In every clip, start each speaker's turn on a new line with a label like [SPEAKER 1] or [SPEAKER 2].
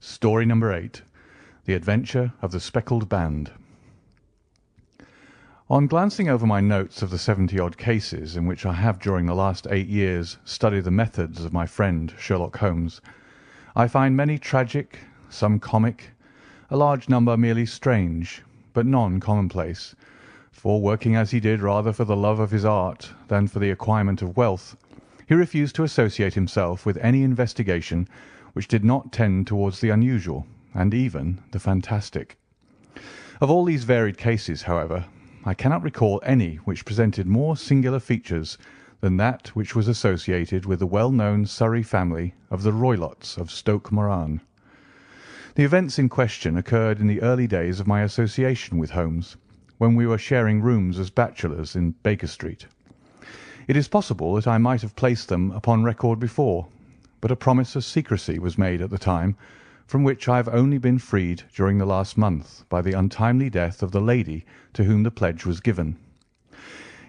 [SPEAKER 1] Story number 8. The Adventure of the Speckled Band. On glancing over my notes of the 70-odd cases in which I have during the last 8 years studied the methods of my friend Sherlock Holmes, I find many tragic, some comic, a large number merely strange, but none commonplace, for working as he did rather for the love of his art than for the acquirement of wealth, he refused to associate himself with any investigation which did not tend towards the unusual and even the fantastic. Of all these varied cases, however, I cannot recall any which presented more singular features than that which was associated with the well-known Surrey family of the Roylots of Stoke Moran. The events in question occurred in the early days of my association with Holmes, when we were sharing rooms as bachelors in Baker Street. It is possible that I might have placed them upon record before, but a promise of secrecy was made at the time, from which I have only been freed during the last month by the untimely death of the lady to whom the pledge was given.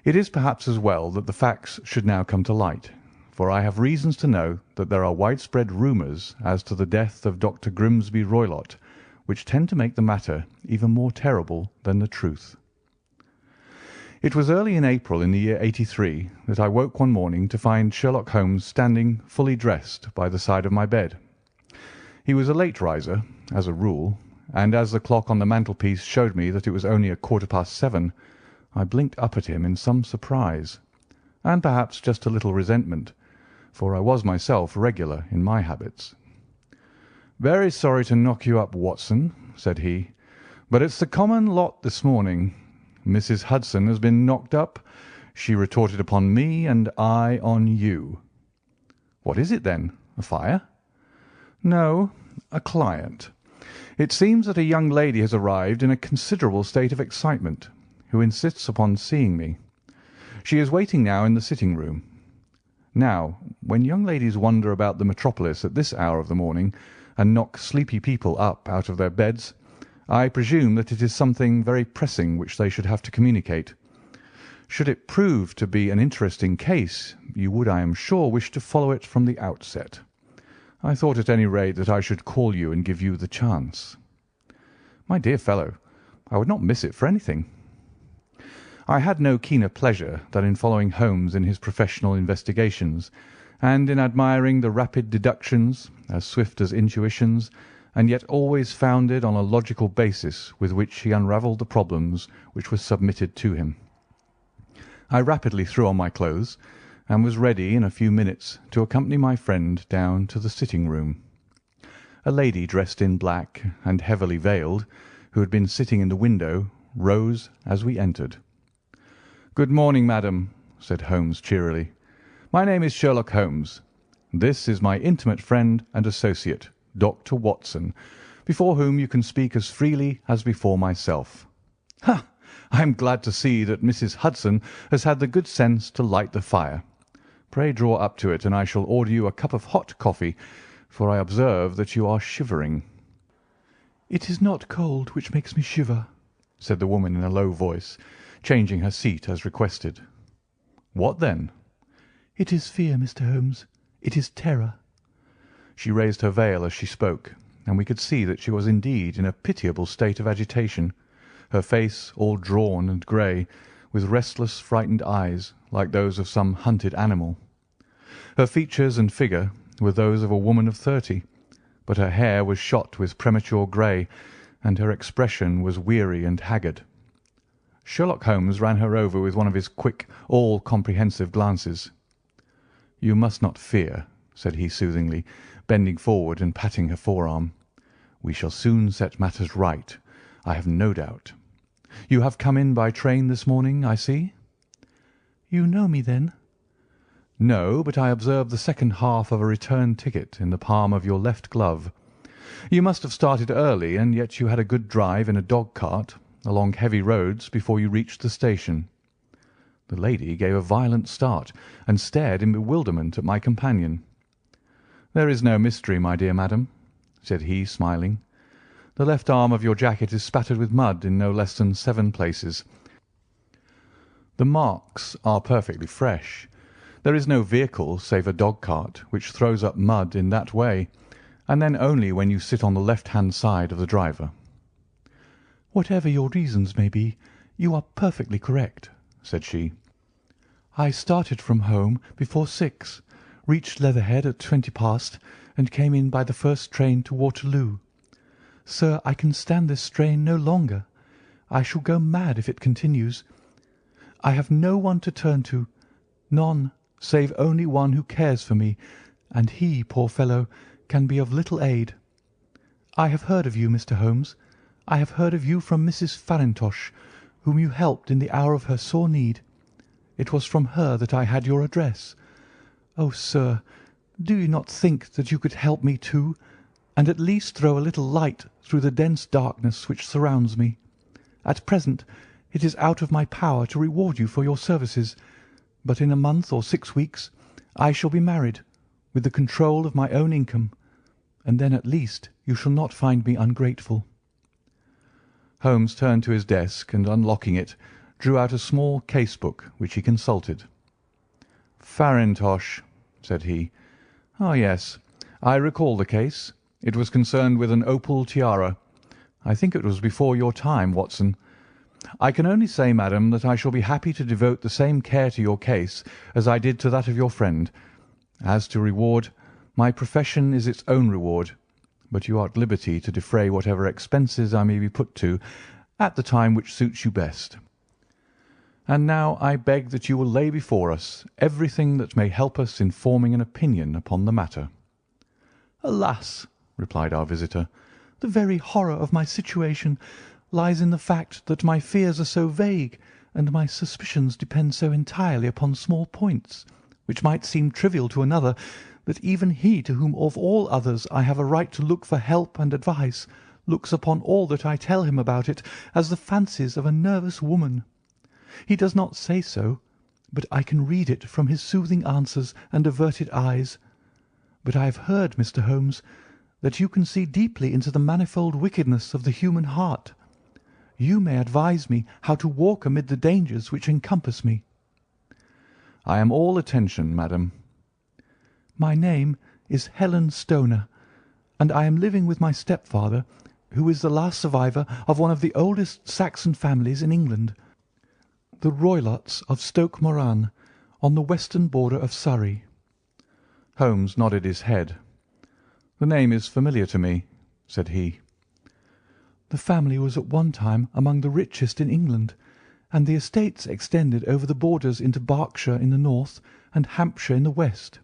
[SPEAKER 1] It is perhaps as well that the facts should now come to light, for I have reasons to know that there are widespread rumours as to the death of Dr. Grimesby Roylott, which tend to make the matter even more terrible than the truth. It was early in April in the year '83 that I woke one morning to find Sherlock Holmes standing fully dressed by the side of my bed. He was a late riser, as a rule, and as the clock on the mantelpiece showed me that it was only 7:15, I blinked up at him in some surprise, and perhaps just a little resentment, for I was myself regular in my habits. "Very sorry to knock you up, Watson," said he, "but it's the common lot this morning. Mrs. Hudson has been knocked up. She retorted upon me, and I on you." "What is it, then? A fire?" "No, a client. It seems that a young lady has arrived in a considerable state of excitement, who insists upon seeing me. She is waiting now in the sitting-room. Now, when young ladies wander about the metropolis at this hour of the morning and knock sleepy people up out of their beds, I presume that it is something very pressing which they should have to communicate. Should it prove to be an interesting case, you would, I am sure, wish to follow it from the outset. I thought at any rate that I should call you and give you the chance." "My dear fellow, I would not miss it for anything." I had no keener pleasure than in following Holmes in his professional investigations, and in admiring the rapid deductions, as swift as intuitions, and yet always founded on a logical basis with which he unravelled the problems which were submitted to him. I rapidly threw on my clothes, and was ready in a few minutes to accompany my friend down to the sitting-room. A lady dressed in black and heavily veiled, who had been sitting in the window, rose as we entered. "Good morning, madam," said Holmes cheerily. "My name is Sherlock Holmes. This is my intimate friend and associate, Dr. Watson, before whom you can speak as freely as before myself. Ha! I am glad to see that Mrs. Hudson has had the good sense to light the fire. Pray draw up to it, and I shall order you a cup of hot coffee, for I observe that you are shivering." "It is not cold which makes me shiver," said the woman in a low voice, changing her seat as requested. "What then?" "It is fear, Mr. Holmes. It is terror." She raised her veil as she spoke, and we could see that she was indeed in a pitiable state of agitation, her face all drawn and grey, with restless, frightened eyes like those of some hunted animal. Her features and figure were those of a woman of 30, but her hair was shot with premature grey, and her expression was weary and haggard. Sherlock Holmes ran her over with one of his quick, all-comprehensive glances. "You must not fear," said he soothingly, bending forward and patting her forearm. "We shall soon set matters right, I have no doubt. You have come in by train this morning, I see." "You know me, then?" "No, but I observed the second half of a return ticket in the palm of your left glove. You must have started early, and yet you had a good drive in a dog-cart along heavy roads before you reached the station." The lady gave a violent start and stared in bewilderment at my companion. "There is no mystery, my dear madam," said he, smiling. "The left arm of your jacket is spattered with mud in no less than 7 places. The marks are perfectly fresh. There is no vehicle save a dog-cart which throws up mud in that way, and then only when you sit on the left-hand side of the driver."
[SPEAKER 2] "Whatever your reasons may be, you are perfectly correct," said she. "I started from home before 6, reached Leatherhead at 20 past, and came in by the first train to Waterloo. Sir, I can stand this strain no longer. I shall go mad if it continues. I have no one to turn to, none, save only one who cares for me, and he, poor fellow, can be of little aid. I have heard of you, Mr. Holmes. I have heard of you from Mrs. Farintosh, whom you helped in the hour of her sore need. It was from her that I had your address. Oh, sir, do you not think that you could help me too, and at least throw a little light through the dense darkness which surrounds me? At present it is out of my power to reward you for your services, but in a month or 6 weeks I shall be married, with the control of my own income, and then at least you shall not find me ungrateful."
[SPEAKER 1] Holmes turned to his desk and, unlocking it, drew out a small case-book which he consulted. "Farintosh," said he. "Ah, yes, I recall the case. It was concerned with an opal tiara. I think it was before your time, Watson. I can only say, madam, that I shall be happy to devote the same care to your case as I did to that of your friend. As to reward, my profession is its own reward, but you are at liberty to defray whatever expenses I may be put to at the time which suits you best. And now I beg that you will lay before us everything that may help us in forming an opinion upon the matter."
[SPEAKER 2] "Alas!" replied our visitor, "the very horror of my situation lies in the fact that my fears are so vague and my suspicions depend so entirely upon small points, which might seem trivial to another, that even he to whom of all others I have a right to look for help and advice looks upon all that I tell him about it as the fancies of a nervous woman. He does not say so, but I can read it from his soothing answers and averted eyes. But I have heard, Mr. Holmes, that you can see deeply into the manifold wickedness of the human heart. You may advise me how to walk amid the dangers which encompass me."
[SPEAKER 1] "I am all attention, madam."
[SPEAKER 2] "My name is Helen Stoner, and I am living with my stepfather, who is the last survivor of one of the oldest Saxon families in England, the Roylotts of Stoke Moran, on the western border of Surrey."
[SPEAKER 1] Holmes nodded his head. "The name is familiar to me," said he.
[SPEAKER 2] "The family was at one time among the richest in England, and the estates extended over the borders into Berkshire in the north and Hampshire in the west.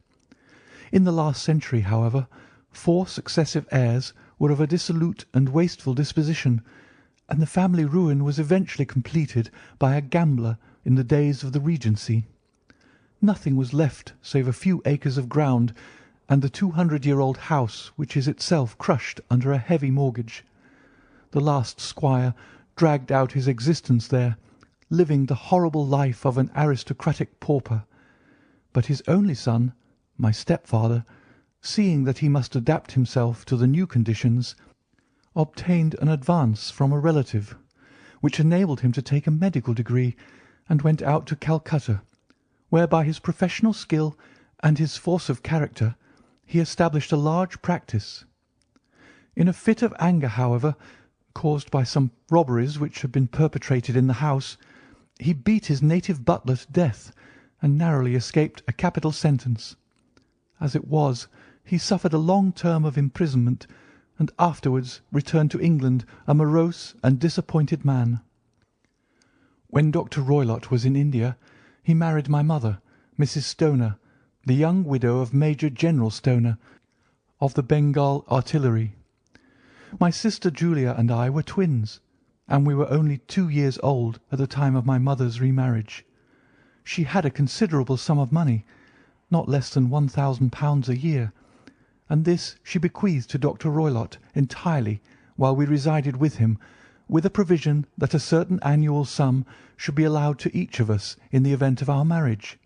[SPEAKER 2] In the last century, however, 4 successive heirs were of a dissolute and wasteful disposition, and the family ruin was eventually completed by a gambler in the days of the Regency. Nothing was left save a few acres of ground and the 200-year-old house, which is itself crushed under a heavy mortgage. The last squire dragged out his existence there, living the horrible life of an aristocratic pauper, but his only son, my stepfather, seeing that he must adapt himself to the new conditions, obtained an advance from a relative, which enabled him to take a medical degree, and went out to Calcutta, where by his professional skill and his force of character he established a large practice. In a fit of anger, however, caused by some robberies which had been perpetrated in the house, he beat his native butler to death, and narrowly escaped a capital sentence. As it was, he suffered a long term of imprisonment, and afterwards returned to England a morose and disappointed man. When Dr. Roylott was in India, he married my mother, Mrs. Stoner, the young widow of Major General Stoner, of the Bengal Artillery. My sister Julia and I were twins, and we were only 2 years old at the time of my mother's remarriage. She had a considerable sum of money, not less than £1,000 a year, and this she bequeathed to Dr. Roylott entirely while we resided with him, with a provision that a certain annual sum should be allowed to each of us in the event of our marriage.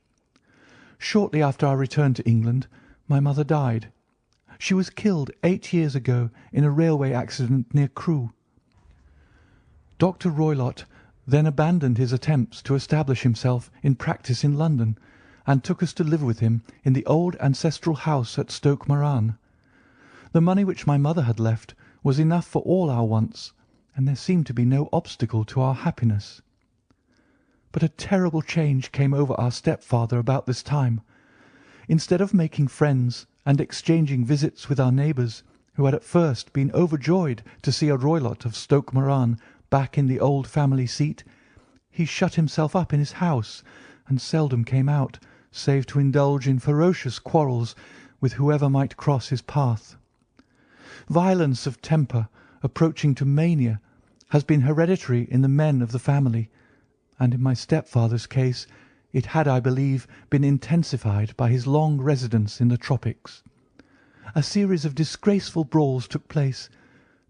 [SPEAKER 2] Shortly after our return to England, my mother died. She was killed 8 years ago in a railway accident near Crewe. Dr. Roylott then abandoned his attempts to establish himself in practice in London, and took us to live with him in the old ancestral house at Stoke Moran. The money which my mother had left was enough for all our wants, and there seemed to be no obstacle to our happiness. But a terrible change came over our stepfather about this time. Instead of making friends and exchanging visits with our neighbours, who had at first been overjoyed to see a Roylott of Stoke Moran back in the old family seat, he shut himself up in his house and seldom came out, save to indulge in ferocious quarrels with whoever might cross his path. Violence of temper, approaching to mania, has been hereditary in the men of the family, and in my stepfather's case it had, I believe, been intensified by his long residence in the tropics. A series of disgraceful brawls took place,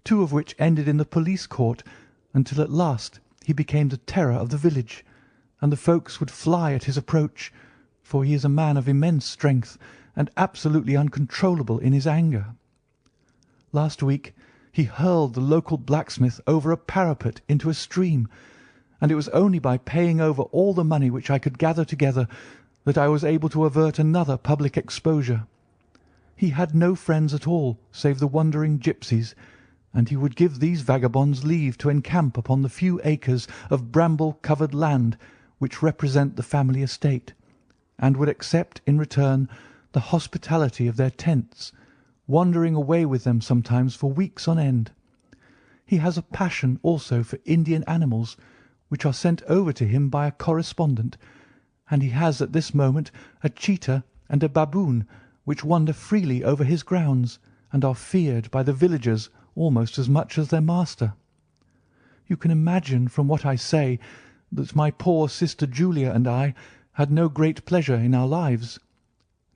[SPEAKER 2] two of which ended in the police court, until at last he became the terror of the village, and the folks would fly at his approach, for he is a man of immense strength and absolutely uncontrollable in his anger. Last week he hurled the local blacksmith over a parapet into a stream, and it was only by paying over all the money which I could gather together that I was able to avert another public exposure. He had no friends at all save the wandering gipsies, and he would give these vagabonds leave to encamp upon the few acres of bramble-covered land which represent the family estate, and would accept in return the hospitality of their tents, wandering away with them sometimes for weeks on end. He has a passion also for Indian animals, which are sent over to him by a correspondent, and he has at this moment a cheetah and a baboon which wander freely over his grounds, and are feared by the villagers almost as much as their master. You can imagine from what I say that my poor sister Julia and I had no great pleasure in our lives.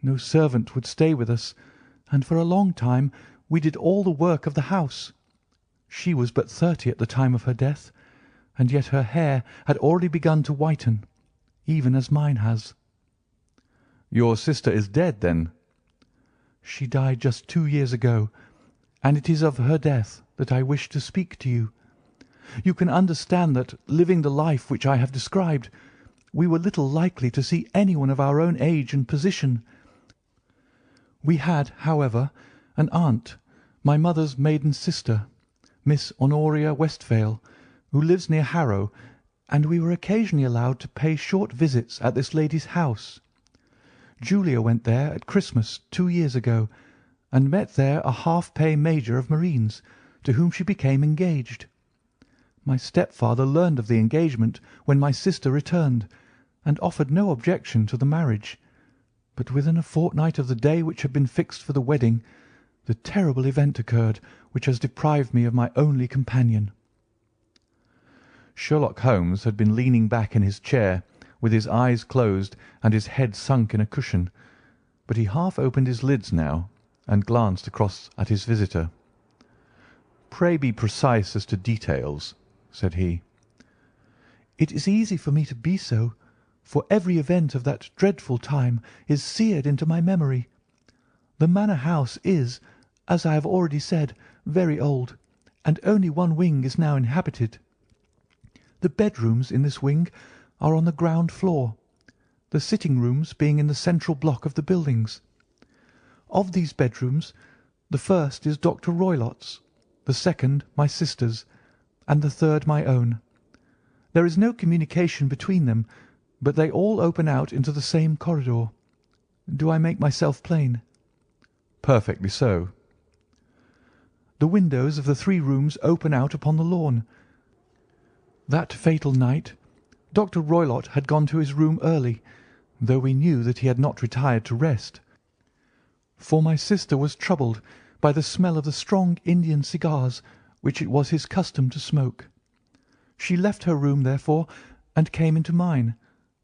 [SPEAKER 2] No servant would stay with us, and for a long time we did all the work of the house. She was but 30 at the time of her death, and yet her hair had already begun to whiten, even as mine has.
[SPEAKER 1] Your sister is dead, then?
[SPEAKER 2] She died just 2 years ago, and it is of her death that I wish to speak to you. You can understand that, living the life which I have described, we were little likely to see anyone of our own age and position. We had, however, an aunt, my mother's maiden sister, Miss Honoria Westphale, who lives near Harrow, and we were occasionally allowed to pay short visits at this lady's house. Julia went there at Christmas 2 years ago, and met there a half-pay major of marines, to whom she became engaged. My stepfather learned of the engagement when my sister returned, and offered no objection to the marriage, but within a fortnight of the day which had been fixed for the wedding, the terrible event occurred which has deprived me of my only companion.
[SPEAKER 1] Sherlock Holmes had been leaning back in his chair, with his eyes closed and his head sunk in a cushion, but he half opened his lids now and glanced across at his visitor. "Pray be precise as to details," said he.
[SPEAKER 2] "It is easy for me to be so, for every event of that dreadful time is seared into my memory. The manor house is, as I have already said, very old, and only one wing is now inhabited. The bedrooms in this wing are on the ground floor, the sitting-rooms being in the central block of the buildings. Of these bedrooms, the first is Dr. Roylott's, the second my sister's, and the third my own. There is no communication between them, but they all open out into the same corridor. Do I make myself plain?"
[SPEAKER 1] "Perfectly so."
[SPEAKER 2] "The windows of the 3 rooms open out upon the lawn. That fatal night Dr. Roylott had gone to his room early, though we knew that he had not retired to rest, for my sister was troubled by the smell of the strong Indian cigars which it was his custom to smoke. She left her room, therefore, and came into mine,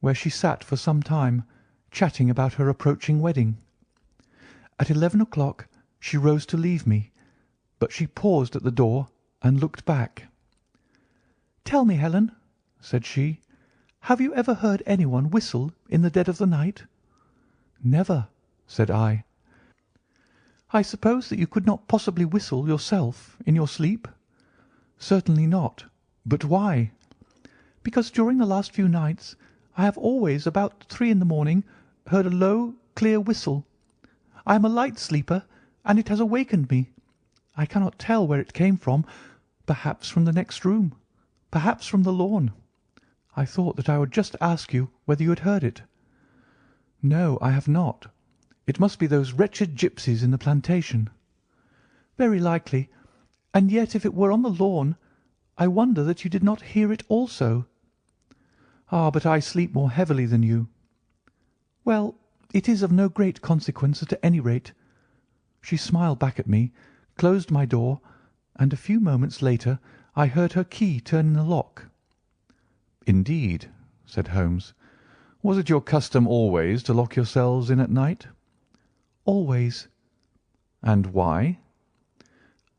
[SPEAKER 2] where she sat for some time, chatting about her approaching wedding. At 11 o'clock she rose to leave me, but she paused at the door and looked back. "Tell me, Helen," said she, "have you ever heard anyone whistle in the dead of the night?" "Never," said I. "I suppose that you could not possibly whistle yourself in your sleep?" "Certainly not. But why?" "Because during the last few nights I have always, about 3 in the morning, heard a low, clear whistle. I am a light sleeper, and it has awakened me. I cannot tell where it came from, perhaps from the next room, perhaps from the lawn. I thought that I would just ask you whether you had heard it." "No, I have not. It must be those wretched gipsies in the plantation." "Very likely. And yet if it were on the lawn, I wonder that you did not hear it also." "Ah, but I sleep more heavily than you." "Well, it is of no great consequence at any rate." She smiled back at me, closed my door, and a few moments later I heard her key turn in the lock.
[SPEAKER 1] "Indeed," said Holmes. "Was it your custom always to lock yourselves in at night?"
[SPEAKER 2] "Always."
[SPEAKER 1] "And why?"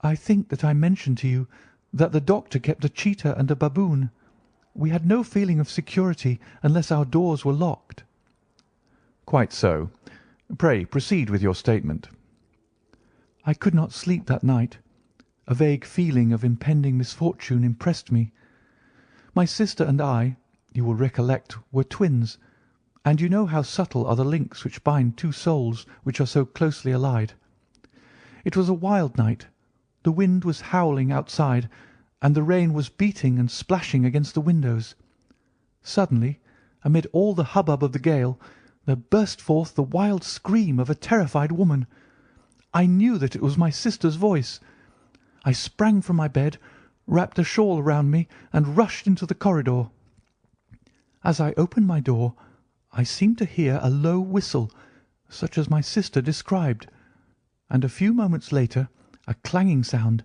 [SPEAKER 2] "I think that I mentioned to you that the doctor kept a cheetah and a baboon. We had no feeling of security unless our doors were locked."
[SPEAKER 1] "Quite so. Pray proceed with your statement."
[SPEAKER 2] "I could not sleep that night. A vague feeling of impending misfortune impressed me. My sister and I, you will recollect, were twins, and you know how subtle are the links which bind two souls which are so closely allied. It was a wild night. The wind was howling outside, and the rain was beating and splashing against the windows. Suddenly, amid all the hubbub of the gale, there burst forth the wild scream of a terrified woman. I knew that it was my sister's voice. I sprang from my bed, wrapped a shawl round me, and rushed into the corridor. As I opened my door, I seemed to hear a low whistle, such as my sister described, and a few moments later a clanging sound,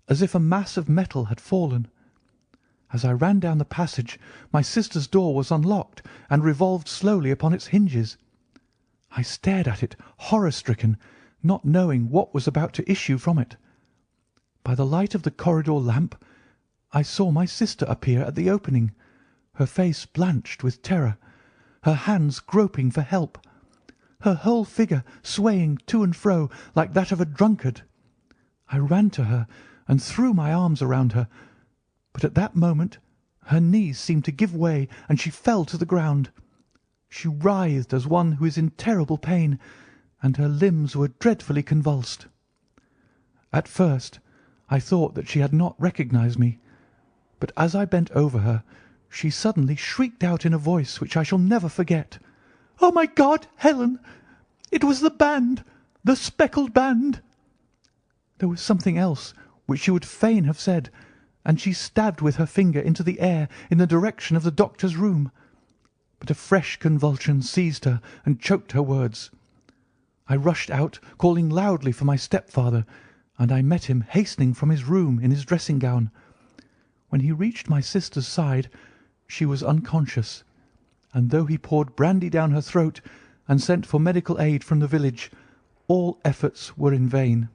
[SPEAKER 2] as if a mass of metal had fallen. As I ran down the passage, my sister's door was unlocked and revolved slowly upon its hinges. I stared at it, horror-stricken, not knowing what was about to issue from it. By the light of the corridor lamp, I saw my sister appear at the opening, her face blanched with terror, her hands groping for help, her whole figure swaying to and fro like that of a drunkard. I ran to her and threw my arms around her, but at that moment her knees seemed to give way and she fell to the ground. She writhed as one who is in terrible pain, and her limbs were dreadfully convulsed. At first I thought that she had not recognised me, but as I bent over her she suddenly shrieked out in a voice which I shall never forget, "Oh, my God, Helen! It was the band, the speckled band!" There was something else which she would fain have said, and she stabbed with her finger into the air in the direction of the doctor's room. But a fresh convulsion seized her and choked her words. I rushed out, calling loudly for my stepfather, and I met him hastening from his room in his dressing-gown. When he reached my sister's side, she was unconscious, and though he poured brandy down her throat and sent for medical aid from the village, all efforts were in vain,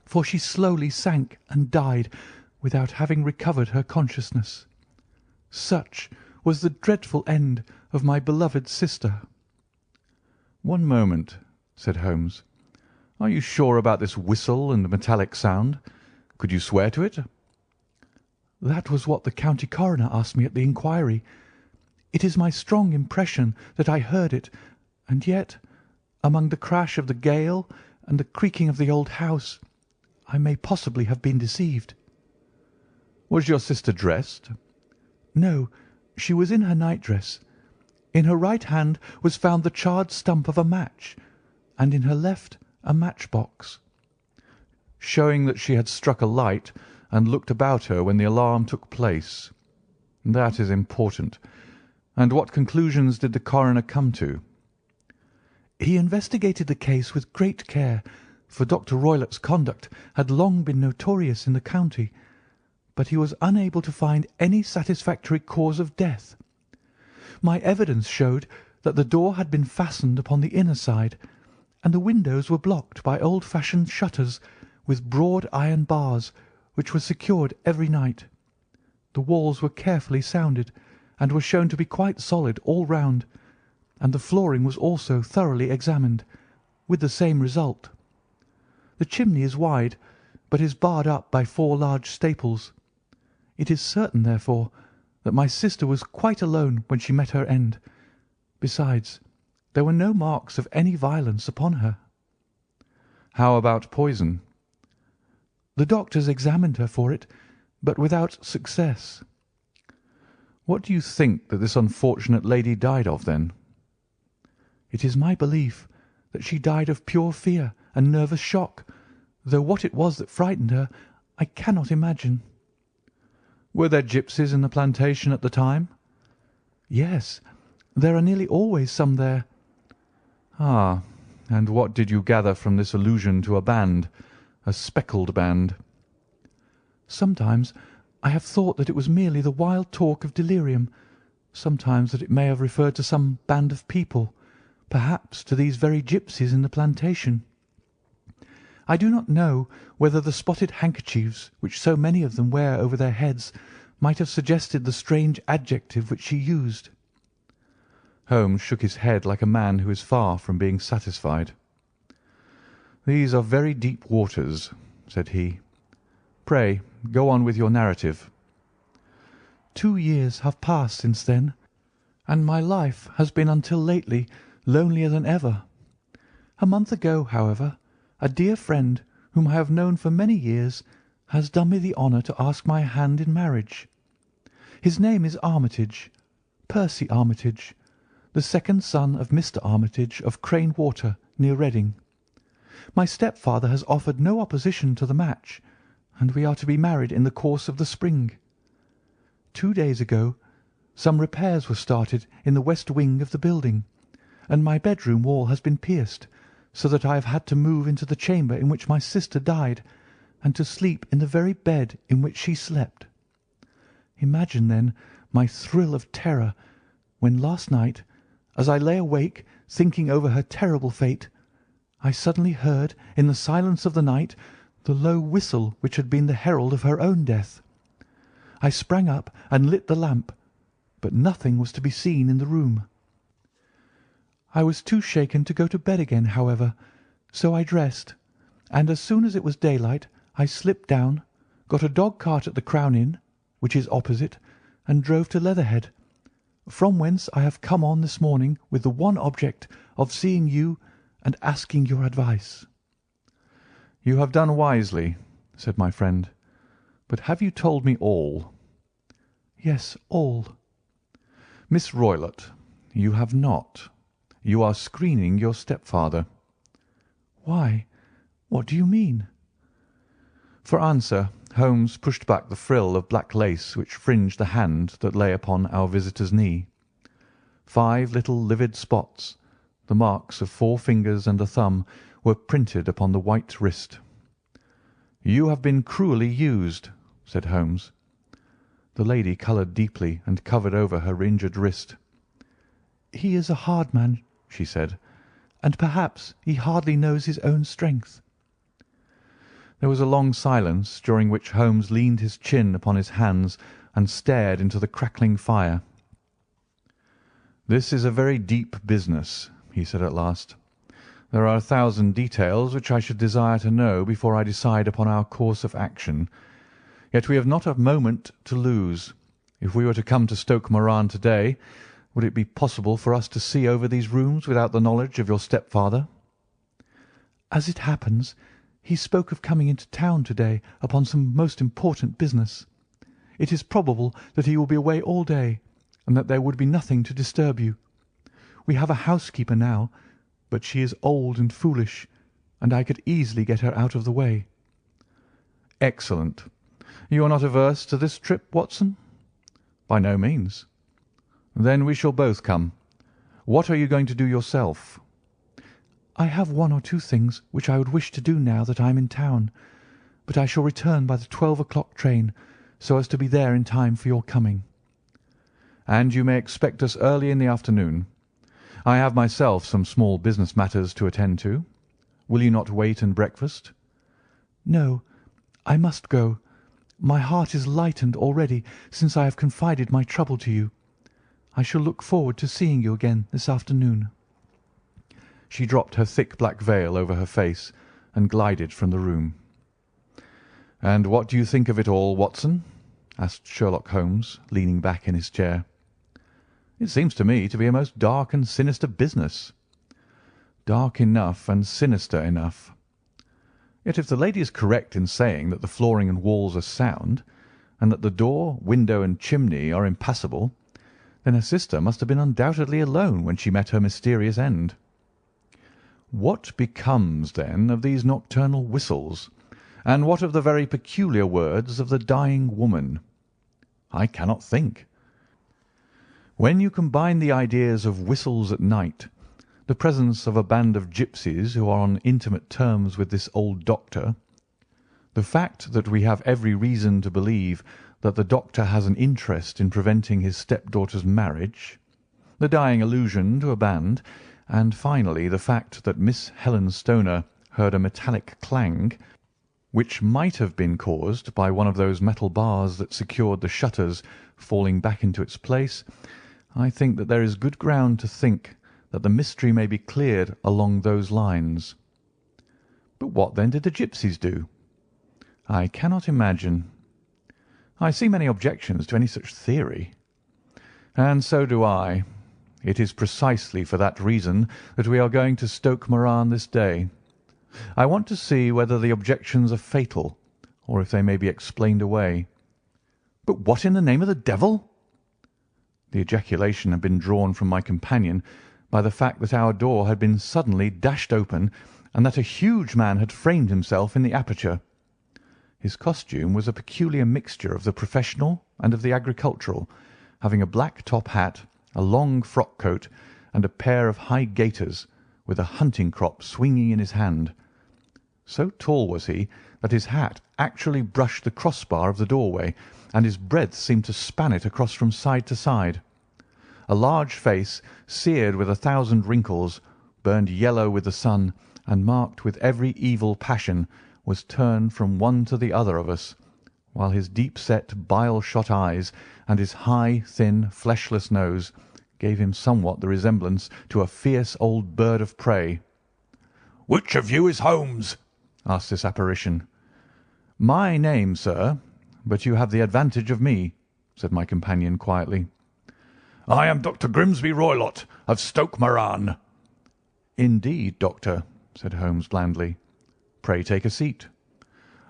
[SPEAKER 2] for she slowly sank and died without having recovered her consciousness. Such was the dreadful end of my beloved sister.
[SPEAKER 1] "One moment," said Holmes. "Are you sure about this whistle and metallic sound? Could you swear to it?"
[SPEAKER 2] "That was what the county coroner asked me at the inquiry. It is my strong impression that I heard it, and yet, among the crash of the gale and the creaking of the old house, I may possibly have been deceived."
[SPEAKER 1] "Was your sister dressed?"
[SPEAKER 2] "No, she was in her nightdress. In her right hand was found the charred stump of a match, and in her left a matchbox."
[SPEAKER 1] "Showing that she had struck a light and looked about her when the alarm took place. That is important. And what conclusions did the coroner come to?"
[SPEAKER 2] "He investigated the case with great care, for Dr. Roylott's conduct had long been notorious in the county, but he was unable to find any satisfactory cause of death. My evidence showed that the door had been fastened upon the inner side, and the windows were blocked by old-fashioned shutters with broad iron bars, which were secured every night. The walls were carefully sounded, and were shown to be quite solid all round, and the flooring was also thoroughly examined, with the same result. The chimney is wide, but is barred up by 4 large staples. It is certain, therefore, that my sister was quite alone when she met her end. Besides, there were no marks of any violence upon her."
[SPEAKER 1] How about poison?"
[SPEAKER 2] "The doctors examined her for it, but without success."
[SPEAKER 1] "What do you think that this unfortunate lady died of, then?"
[SPEAKER 2] "It is my belief that she died of pure fear and nervous shock, though what it was that frightened her I cannot imagine."
[SPEAKER 1] "Were there gipsies in the plantation at the time?"
[SPEAKER 2] "Yes, there are nearly always some there."
[SPEAKER 1] "Ah, and what did you gather from this allusion to a band, a speckled band?"
[SPEAKER 2] "Sometimes I have thought that it was merely the wild talk of delirium, sometimes that it may have referred to some band of people, perhaps to these very gipsies in the plantation. I do not know whether the spotted handkerchiefs which so many of them wear over their heads might have suggested the strange adjective which she used."
[SPEAKER 1] Holmes shook his head like a man who is far from being satisfied. "These are very deep waters," said he. "Pray go on with your narrative."
[SPEAKER 2] 2 years have passed since then, and my life has been until lately lonelier than ever. A month ago, however, a dear friend whom I have known for many years has done me the honour to ask my hand in marriage. His name is Armitage, Percy Armitage, the second son of Mr. Armitage of Crane Water, near Reading. My stepfather has offered no opposition to the match, and we are to be married in the course of the spring. 2 days ago some repairs were started in the west wing of the building, and my bedroom wall has been pierced, so that I have had to move into the chamber in which my sister died, and to sleep in the very bed in which she slept. Imagine, then, my thrill of terror when last night, as I lay awake thinking over her terrible fate, I suddenly heard in the silence of the night the low whistle which had been the herald of her own death. I sprang up and lit the lamp, but nothing was to be seen in the room. I was too shaken to go to bed again, however, so I dressed, and as soon as it was daylight I slipped down, got a dog-cart at the Crown Inn, which is opposite, and drove to Leatherhead, from whence I have come on this morning with the one object of seeing you and asking your advice."
[SPEAKER 1] "You have done wisely," said my friend. "But have you told me all?"
[SPEAKER 2] "Yes, all."
[SPEAKER 1] "Miss Roylott, you have not. You are screening your stepfather."
[SPEAKER 2] "Why, what do you mean?"
[SPEAKER 1] For answer Holmes pushed back the frill of black lace which fringed the hand that lay upon our visitor's knee. 5 little livid spots, the marks of 4 fingers and a thumb, were printed upon the white wrist. "You have been cruelly used," said Holmes. The lady coloured deeply and covered over her injured wrist.
[SPEAKER 2] "He is a hard man," she said, "and perhaps he hardly knows his own strength."
[SPEAKER 1] There was a long silence, during which Holmes leaned his chin upon his hands and stared into the crackling fire. "This is a very deep business," he said at last. "There are 1,000 details which I should desire to know before I decide upon our course of action. Yet we have not a moment to lose. If we were to come to Stoke Moran to-day, would it be possible for us to see over these rooms without the knowledge of your stepfather?"
[SPEAKER 2] "As it happens, he spoke of coming into town to-day upon some most important business. It is probable that he will be away all day, and that there would be nothing to disturb you. We have a housekeeper now, but she is old and foolish, and I could easily get her out of the way."
[SPEAKER 1] "Excellent. You are not averse to this trip, Watson?" "By no means." "Then we shall both come. What are you going to do yourself?"
[SPEAKER 2] "I have 1 or 2 things which I would wish to do now that I am in town, but I shall return by the 12 o'clock train, so as to be there in time for your coming."
[SPEAKER 1] "And you may expect us early in the afternoon. I have myself some small business matters to attend to. Will you not wait and breakfast?"
[SPEAKER 2] "No, I must go. My heart is lightened already since I have confided my trouble to you. I shall look forward to seeing you again this afternoon."
[SPEAKER 1] She dropped her thick black veil over her face and glided from the room. "And what do you think of it all, Watson?" asked Sherlock Holmes, leaning back in his chair. "It seems to me to be a most dark and sinister business." "Dark enough and sinister enough. Yet if the lady is correct in saying that the flooring and walls are sound, and that the door, window, and chimney are impassable, then her sister must have been undoubtedly alone when she met her mysterious end. What becomes, then, of these nocturnal whistles, and what of the very peculiar words of the dying woman? I cannot think. When you combine the ideas of whistles at night, the presence of a band of gipsies who are on intimate terms with this old doctor, the fact that we have every reason to believe that the doctor has an interest in preventing his stepdaughter's marriage, the dying allusion to a band, and finally the fact that Miss Helen Stoner heard a metallic clang, which might have been caused by one of those metal bars that secured the shutters falling back into its place, I think that there is good ground to think that the mystery may be cleared along those lines. But what then did the gipsies do? I cannot imagine. I see many objections to any such theory. And so do I. It is precisely for that reason that we are going to Stoke Moran this day. I want to see whether the objections are fatal, or if they may be explained away. But what in the name of the devil? The ejaculation had been drawn from my companion by the fact that our door had been suddenly dashed open and that a huge man had framed himself in the aperture. His costume was a peculiar mixture of the professional and of the agricultural, having a black top hat, a long frock coat, and a pair of high gaiters, with a hunting crop swinging in his hand. So tall was he that his hat actually brushed the crossbar of the doorway, and his breadth seemed to span it across from side to side. A large face, seared with 1,000 wrinkles, burned yellow with the sun, and marked with every evil passion, was turned from one to the other of us, while his deep-set, bile-shot eyes and his high, thin, fleshless nose gave him somewhat the resemblance to a fierce old bird of prey. "Which of you is Holmes?" asked this apparition. "My name, sir, but you have the advantage of me," said my companion quietly. "I am Dr. Grimsby Roylott, of Stoke Moran." "Indeed, doctor," said Holmes blandly. "Pray take a seat."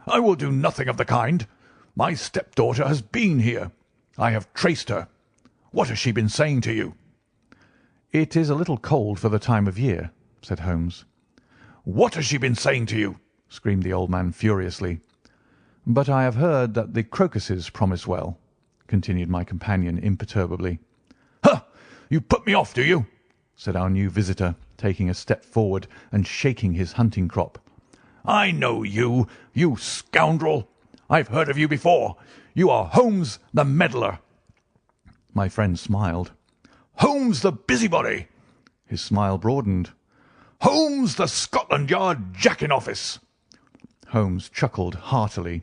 [SPEAKER 1] "I will do nothing of the kind. My stepdaughter has been here. I have traced her. What has she been saying to you?" "It is a little cold for the time of year," said Holmes. "What has she been saying to you?" screamed the old man furiously. "But I have heard that the crocuses promise well," continued my companion imperturbably. "Ha! You put me off, do you?" said our new visitor, taking a step forward and shaking his hunting crop. "I know you, you scoundrel. I've heard of you before. You are Holmes the meddler." My friend smiled. "Holmes the busybody." His smile broadened. "Holmes the Scotland Yard Jack-in-office." Holmes chuckled heartily.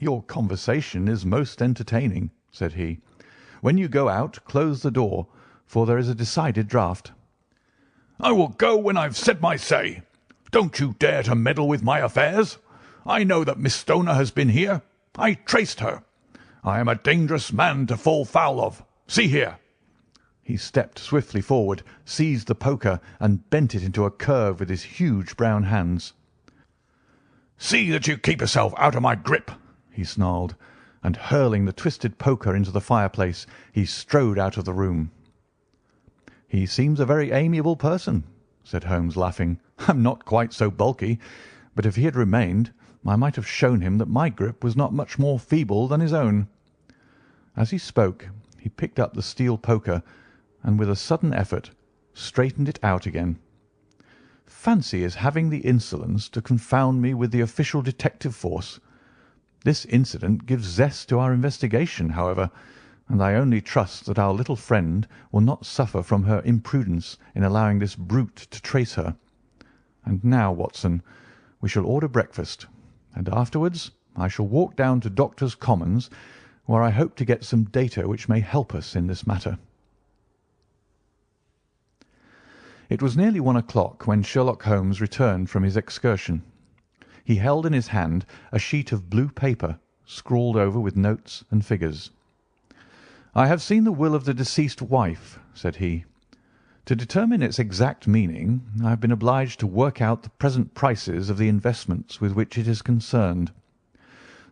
[SPEAKER 1] "Your conversation is most entertaining," said he. "When you go out, close the door, for there is a decided draught." "I will go when I've said my say. Don't you dare to meddle with my affairs. I know that Miss Stoner has been here. I traced her. I am a dangerous man to fall foul of. See here." He stepped swiftly forward, seized the poker, and bent it into a curve with his huge brown hands. "See that you keep yourself out of my grip," he snarled, and hurling the twisted poker into the fireplace, he strode out of the room. "He seems a very amiable person," said Holmes, laughing. "I'm not quite so bulky, but if he had remained, I might have shown him that my grip was not much more feeble than his own." As he spoke, he picked up the steel poker, and with a sudden effort straightened it out again. Fancy his having the insolence to confound me with the official detective force. This incident gives zest to our investigation, however, and I only trust that our little friend will not suffer from her imprudence in allowing this brute to trace her. And now, Watson, we shall order breakfast, and afterwards I shall walk down to Doctors' Commons, where I hope to get some data which may help us in this matter. It was nearly 1 o'clock when Sherlock Holmes returned from his excursion. He held in his hand a sheet of blue paper, scrawled over with notes and figures. "I have seen the will of the deceased wife," said he. To determine its exact meaning, I have been obliged to work out the present prices of the investments with which it is concerned.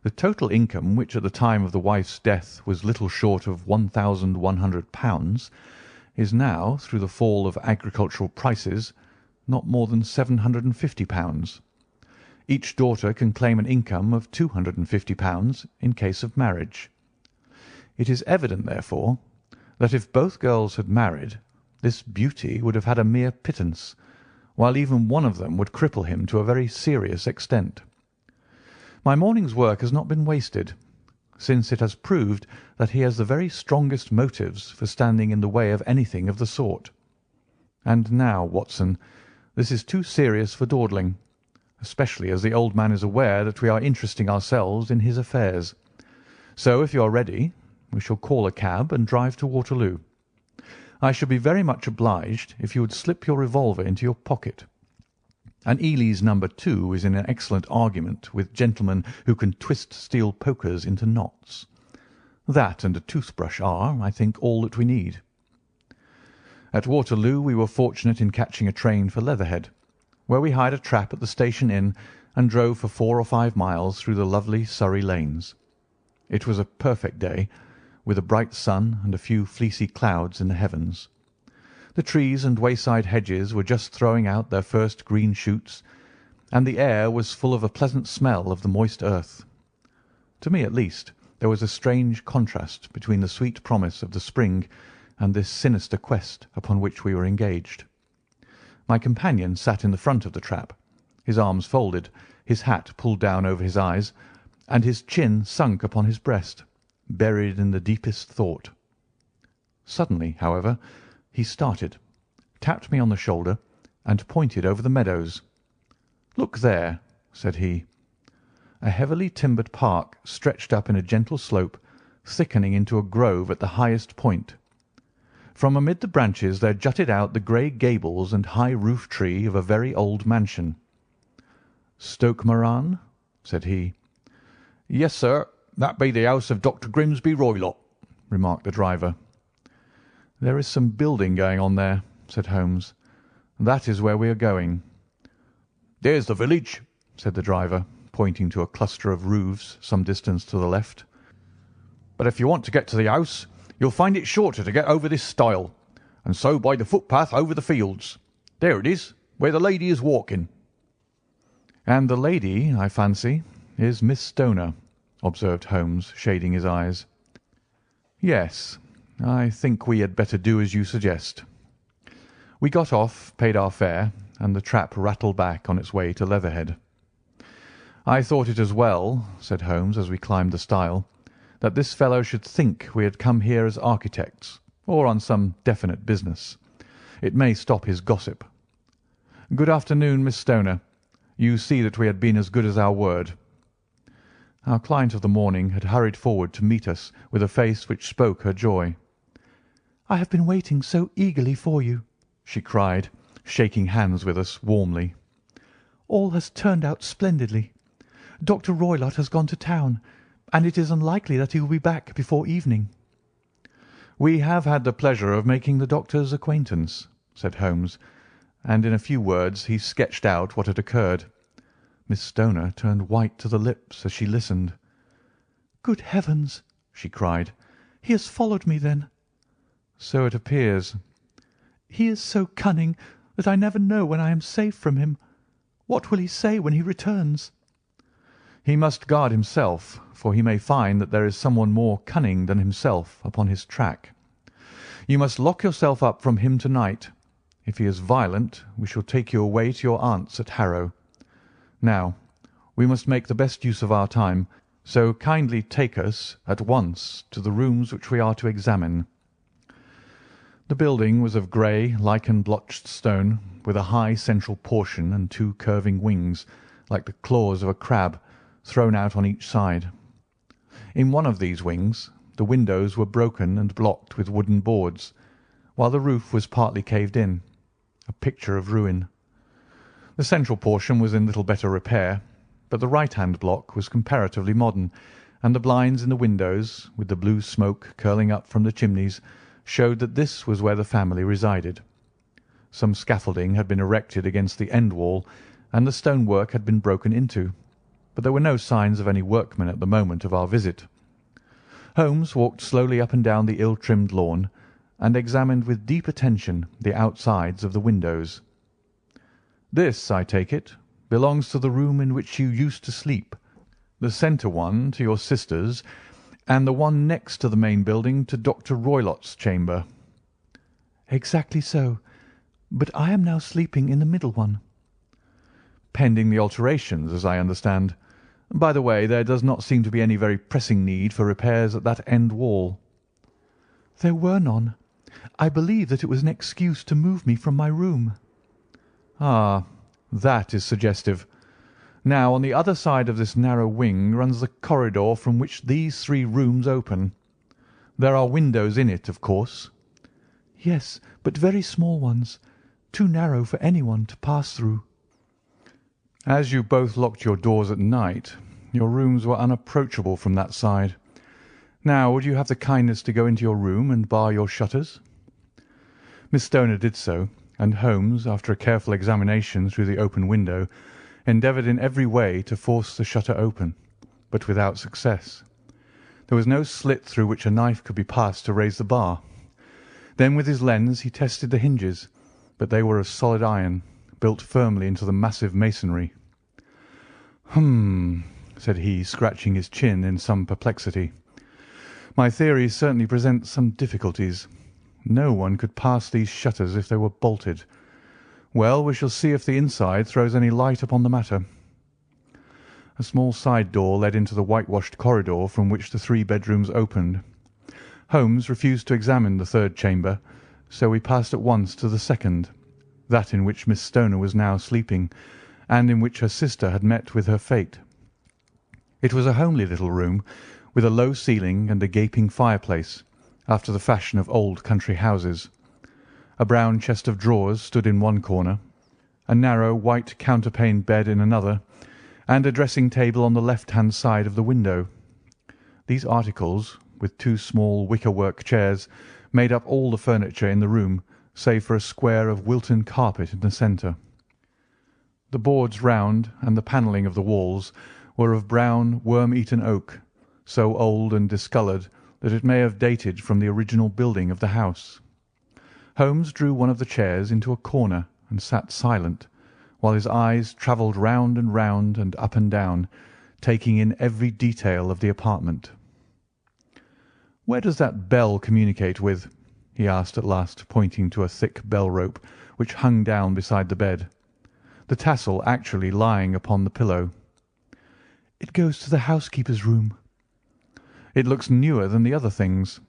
[SPEAKER 1] The total income, which at the time of the wife's death was little short of £1,100, is now, through the fall of agricultural prices, not more than £750. Each daughter can claim an income of £250 in case of marriage. It is evident, therefore, that if both girls had married, this beauty would have had a mere pittance, while even one of them would cripple him to a very serious extent. My morning's work has not been wasted, since it has proved that he has the very strongest motives for standing in the way of anything of the sort. And now, Watson, this is too serious for dawdling, especially as the old man is aware that we are interesting ourselves in his affairs. So, if you are ready, we shall call a cab and drive to Waterloo. I should be very much obliged if you would slip your revolver into your pocket. An Ely's No. 2 is in an excellent argument with gentlemen who can twist steel pokers into knots. That and a toothbrush are, I think, all that we need. At Waterloo we were fortunate in catching a train for Leatherhead, where we hired a trap at the station inn and drove for 4 or 5 miles through the lovely Surrey lanes. It was a perfect day, with a bright sun and a few fleecy clouds in the heavens. The trees and wayside hedges were just throwing out their first green shoots, and the air was full of a pleasant smell of the moist earth. To me, at least, there was a strange contrast between the sweet promise of the spring and this sinister quest upon which we were engaged. My companion sat in the front of the trap, his arms folded, his hat pulled down over his eyes, and his chin sunk upon his breast, buried in the deepest thought. Suddenly, however, he started, tapped me on the shoulder, and pointed over the meadows. "Look there," said he. A heavily timbered park stretched up in a gentle slope, thickening into a grove at the highest point. From amid the branches there jutted out the grey gables and high roof tree of a very old mansion. "Stoke Moran?" said he. "Yes, sir, that be the house of Dr. Grimsby Roylott," remarked the driver. "There is some building going on there," said Holmes. "That is where we are going." "There's the village," said the driver, pointing to a cluster of roofs some distance to the left. "But if you want to get to the house, you'll find it shorter to get over this stile, and so by the footpath over the fields. There it is, where the lady is walking." "And the lady, I fancy, is Miss Stoner," observed Holmes, shading his eyes. "Yes, I think we had better do as you suggest." We got off, paid our fare, and the trap rattled back on its way to Leatherhead. "I thought it as well," said Holmes as we climbed the stile, "that this fellow should think we had come here as architects, or on some definite business. It may stop his gossip. Good afternoon, Miss Stoner. You see that we had been as good as our word." Our client of the morning had hurried forward to meet us with a face which spoke her joy. "I have been waiting so eagerly for you," she cried, shaking hands with us warmly. "All has turned out splendidly. Dr. Roylott has gone to town, and it is unlikely that he will be back before evening." "We have had the pleasure of making the doctor's acquaintance," said Holmes, and in a few words he sketched out what had occurred. Miss Stoner turned white to the lips as she listened. "Good heavens!" she cried. "He has followed me, then?" "So it appears." "He is so cunning that I never know when I am safe from him. What will he say when he returns?" "He must guard himself, for he may find that there is someone more cunning than himself upon his track. You must lock yourself up from him to-night. If he is violent, we shall take you away to your aunt's at Harrow. Now, we must make the best use of our time, so kindly take us at once to the rooms which we are to examine." The building was of grey, lichen-blotched stone, with a high central portion and 2 curving wings, like the claws of a crab, thrown out on each side. In one of these wings the windows were broken and blocked with wooden boards, while the roof was partly caved in, a picture of ruin. The central portion was in little better repair, but the right-hand block was comparatively modern, and the blinds in the windows, with the blue smoke curling up from the chimneys, showed that this was where the family resided. Some scaffolding had been erected against the end wall, and the stonework had been broken into, but there were no signs of any workmen at the moment of our visit. Holmes walked slowly up and down the ill-trimmed lawn, and examined with deep attention the outsides of the windows. "This, I take it, belongs to the room in which you used to sleep, the centre one to your sister's, and the one next to the main building to Dr. Roylott's chamber."
[SPEAKER 2] "Exactly so, but I am now sleeping in the middle one."
[SPEAKER 1] "Pending the alterations, as I understand. By the way, there does not seem to be any very pressing need for repairs at that end wall."
[SPEAKER 2] "There were none. I believe that it was an excuse to move me from my room."
[SPEAKER 1] "Ah, that is suggestive. Now, on the other side of this narrow wing runs the corridor from which these 3 rooms open. There are windows in it, of course?"
[SPEAKER 2] "Yes, but very small ones, too narrow for anyone to pass through."
[SPEAKER 1] "As you both locked your doors at night, your rooms were unapproachable from that side. Now, would you have the kindness to go into your room and bar your shutters?" Miss Stoner did so, and Holmes, after a careful examination through the open window, endeavoured in every way to force the shutter open, but without success. There was no slit through which a knife could be passed to raise the bar. Then with his lens he tested the hinges, but they were of solid iron, built firmly into the massive masonry. "Hum," said he, scratching his chin in some perplexity. "My theory certainly presents some difficulties. No one could pass these shutters if they were bolted. Well, we shall see if the inside throws any light upon the matter." A small side door led into the whitewashed corridor from which the 3 bedrooms opened. Holmes refused to examine the 3rd chamber, so we passed at once to the 2nd, that in which Miss Stoner was now sleeping, and in which her sister had met with her fate. It was a homely little room, with a low ceiling and a gaping fireplace, after the fashion of old country houses. A brown chest of drawers stood in one corner, a narrow white counterpaned bed in another, and a dressing-table on the left-hand side of the window. These articles, with 2 small wicker-work chairs, made up all the furniture in the room, save for a square of Wilton carpet in the centre. The boards round and the panelling of the walls were of brown, worm-eaten oak, so old and discoloured that it may have dated from the original building of the house. Holmes drew one of the chairs into a corner and sat silent, while his eyes travelled round and up and down, taking in every detail of the apartment. "Where does that bell communicate with?" he asked at last, pointing to a thick bell rope which hung down beside the bed, the tassel actually lying upon the pillow.
[SPEAKER 2] "It goes to the housekeeper's room."
[SPEAKER 1] "It looks newer than the other things."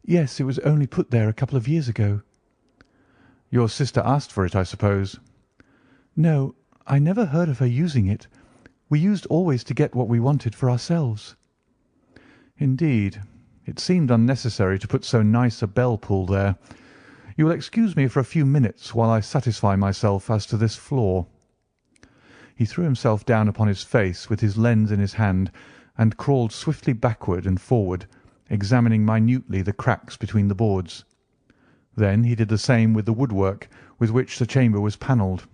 [SPEAKER 2] "Yes, it was only put there a couple of years ago."
[SPEAKER 1] "Your sister asked for it, I suppose?"
[SPEAKER 2] "No, I never heard of her using it. We used always to get what we wanted for ourselves."
[SPEAKER 1] "Indeed. It seemed unnecessary to put so nice a bell-pull there. You will excuse me for a few minutes while I satisfy myself as to this floor." He threw himself down upon his face with his lens in his hand, and crawled swiftly backward and forward, examining minutely the cracks between the boards. Then he did the same with the woodwork with which the chamber was panelled.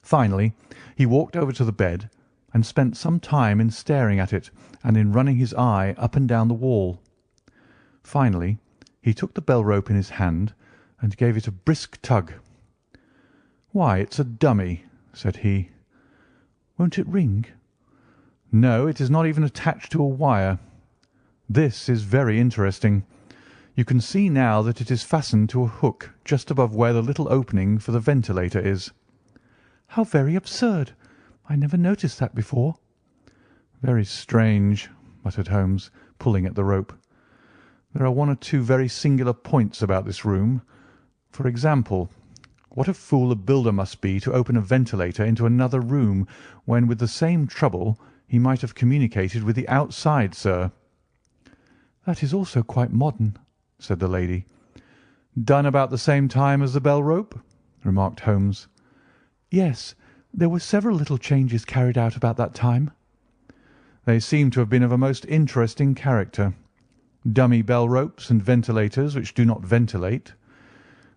[SPEAKER 1] Finally, he walked over to the bed, and spent some time in staring at it and in running his eye up and down the wall. Finally, he took the bell-rope in his hand and gave it a brisk tug. "Why, it's a dummy," said he.
[SPEAKER 2] "Won't it ring?"
[SPEAKER 1] "No, it is not even attached to a wire. This is very interesting. You can see now that it is fastened to a hook just above where the little opening for the ventilator is."
[SPEAKER 2] "How very absurd! I never noticed that before."
[SPEAKER 1] "Very strange," muttered Holmes, pulling at the rope. "There are 1 or 2 very singular points about this room. For example, what a fool a builder must be to open a ventilator into another room when, with the same trouble, he might have communicated with the outside, sir."
[SPEAKER 2] "That is also quite modern,"
[SPEAKER 1] said the lady. "Done about the same time as the bell-rope?" remarked Holmes.
[SPEAKER 2] "Yes, there were several little changes carried out about that time."
[SPEAKER 1] "They seem to have been of a most interesting character. Dummy bell-ropes and ventilators which do not ventilate.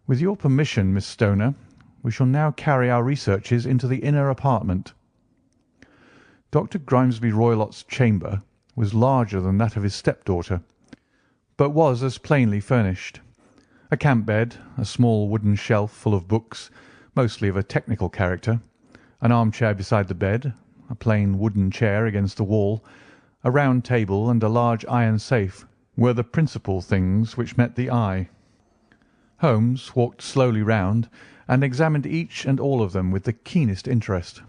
[SPEAKER 1] With your permission, Miss Stoner, we shall now carry our researches into the inner apartment." Dr. Grimesby Roylott's chamber was larger than that of his stepdaughter, but was as plainly furnished. A camp bed, a small wooden shelf full of books, mostly of a technical character, an armchair beside the bed, a plain wooden chair against the wall, a round table, and a large iron safe were the principal things which met the eye. Holmes walked slowly round and examined each and all of them with the keenest interest.